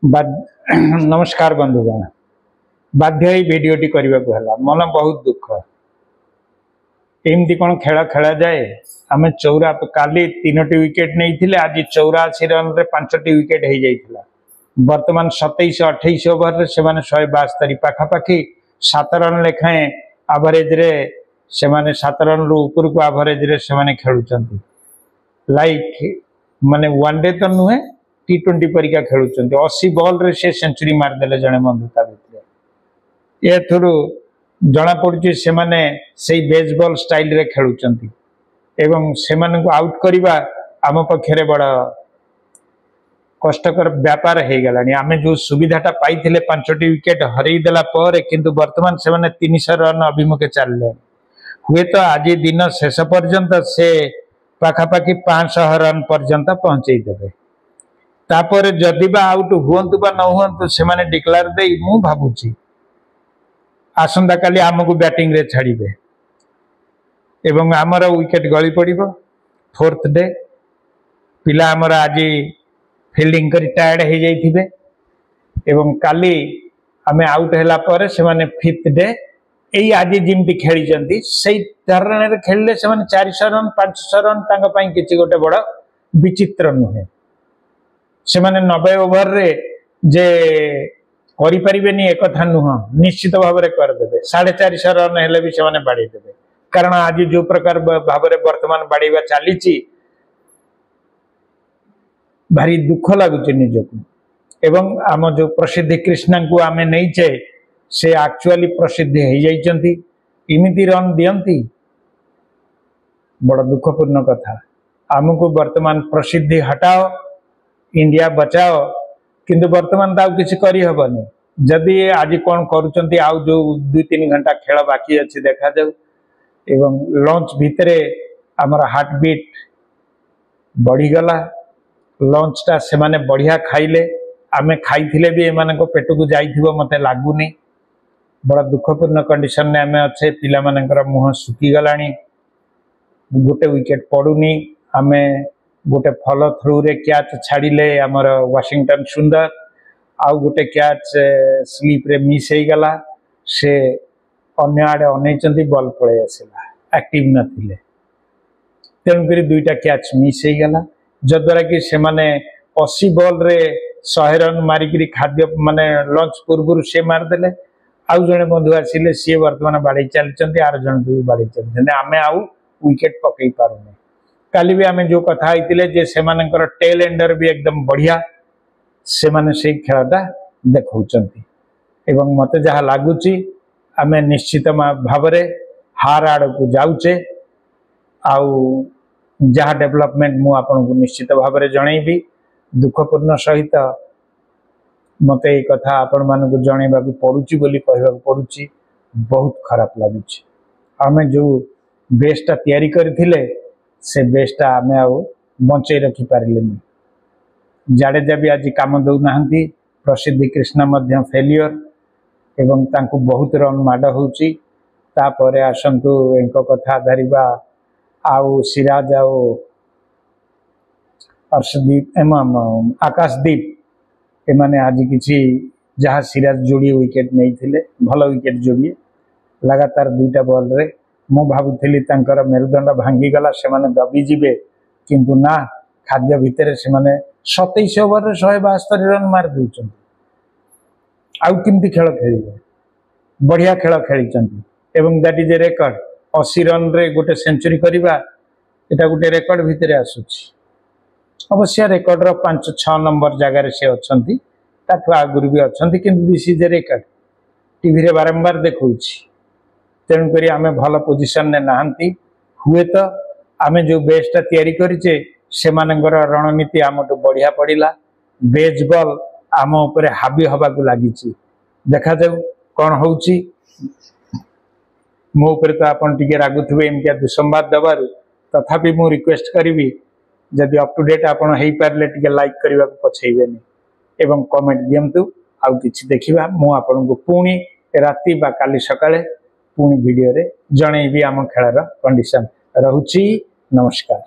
नमस्कार बंधुगण बाध्य भिडियो टी करने को है मन बहुत दुख एमती कौन खेल खेला जाए आम चौरा काली 3टी विकेट नहीं आज 84 रन रे 5टी विकेट हो जाता बर्तमान 27-28 ओवर से 172 पाखापाखि 7 रन लेखाएं आभरेज रे से 7 रन रु ऊपर को आभरेज रे से खेलुंट लाइक माने वनडे तो नुहे T20 परिका खेलुंट 80 बॉल रे से सेंचुरी मारदेले जड़े बंधुता भितर ये थोड़ू जना पड़ी से से बेसबॉल स्टाइल रे खेलुंट एवं से आउट करवा आम पक्षे बड़ कष्टकर व्यापार हो गलानी आमे जो सुविधाटा पाई 5टी विकेट हरईदेला किंतु वर्तमान से 300 रन अभिमुखे चलले हुए तो आज दिन शेष पर्यंत से पाखापाखि 500 रन पर्यंत पहुंचे देवे तापर जदि बा आउट हुंतु बा न हुंतु से माने डिक्लेयर दे मु भाबुची आसंता काली आमको बैटिंग रे छाड़ीबे एवं आमर विकेट गली पड़िबो 4th डे पिला आमर आज फील्डिंग करी टायर्ड हो जाइथिबे एवं काली आमे आउट हैला परे से माने 5th डे एई आज जिमती खेली जंती सेई धरणे रे खेलले से माने 400 रन 500 रन तांग पई किछि गोटे बड़ विचित्र नुहे से माने 90 ओवर रे जे करि परिबेनी एक कथा नुह निश्चित भाव रे कर देबे 450 रन हेले भी से माने बाडी देबे कारण आज जो प्रकार भाव रे वर्तमान बाडीबा चलीची भारी दुख लगुच निजको एवं आम जो प्रसिद्धि कृष्णा को आम नहींचे से एक्चुअली प्रसिद्धि हो जाइछंती इमिति रन दियंती बड़ दुखपूर्ण कथा आमको वर्तमान प्रसिद्धि हटाओ इंडिया बचाओ किंतु वर्तमान ताऊ किसी करी हबनी जदि आज कौन करूचंती आउ जो 2-3 घंटा खेल बाकी अच्छी देखा जाऊ एवं लॉन्च भितरे आमर हार्ट बीट बढ़ीगला लंच टा से माने बढ़िया खाइले आमे खाइथिले भी एमान को पेट को जाइथिबो मते लागुनी बड़ा दुखपूर्ण कंडीशन ने आमे अच्छे पिला मानकर मुह सुकी गलानी गोटे विकेट पड़ुनी आमे गोटे फॉलो थ्रू रे कैच छाड़िले आमर वाशिंगटन सुंदर आउ गोटे कैच स्लीप रे मिस हो गला से अन्य आड़े अनैचंती बॉल पळे आसिला एक्टिव नथिले तेणु करी 2टा कैच मिस हो गला जद्वारा कि से माने 80 बॉल रे 100 रन मारिकी खाद्य माने लंच पूर्व से मारदेले आउ जने बंधु आसिले सी वर्तमान बाड़ी चलते आर जन भी बाड़ी चलते आमे आउ विकेट पकई पारुने काली भी आमे जो कथा होइतिले जे से मानकर टेल एंडर भी एकदम बढ़िया से माने से खेलटा देखौचंती एवं मते जहा लागुची आमे निश्चित भाव रे हार आड़ को जाउचे आउ जहाँ डेवलपमेंट मु आपन को निश्चित भाव में जनईबी दुखपूर्ण सहित मत ये कथा आपण मान को जनइबा पड़ुची बोली कहबा पड़ुची बहुत खराब लगुच आमे जो बेसटा तैयारी करथिले से बेसटा आमे आ बंचई रखी पारिलेनी जाडेजा भी आज काम दउ नाहंती प्रसिद्धि कृष्णा मध्य फेलियर एवं तांको बहुत रन माड होउची तापरे आसंतु एंको कथा धरिबा आउ सिराज आउ अर्शदीप एवं आकाशदीप एमाने आज किसी जहाँ सिराज जोड़ी विकेट नहीं थिले भल विकेट जोड़िए लगातार 2टा बॉल रे मु भाबुथिली तांकर मेरुदंड भांगीगला से माने दबी जिबे किंतु ना खाद्य भितर से माने 27 ओवर रे 172 रन मार दउछन आउ किंती खेल खेलिबे बढ़िया खेल खेलिचंती एवं that is a record 80 run रे गोटे सेंचुरी करवा एटा गोटे रेकर्ड भितर आसुची अवश्य रेकर्ड रो 5-6 नंबर जगह से अच्छी ताठू आगुरी भी अच्छा किंतु this is a record TV रे बारंबार देखौची तेणुक आमे भल पोजिशन ने नाहंती हुए तो आमे जो बेसटा तैयारी करिचे से मानकर रणनीति आमटू बढ़िया पड़िला बेसबॉल आम उपरे हावी हवा को लागिची देखा जाऊ कौन होउची मो ऊपर तो आपन टिके रागुथिबे एमतिया दुसंबाद दबारु तथापि मु रिक्वेस्ट करिवि जदि अप टू डेट आपन हेई पारले टिके लाइक करबा को पछैबेनी एवं कमेंट दियंतु आउ किछि देखिबा मु आपन को पुणी राति बा काली सकाळे पुणी वीडियो रे जणैबी आम खेलार कंडीशन रहुची नमस्कार।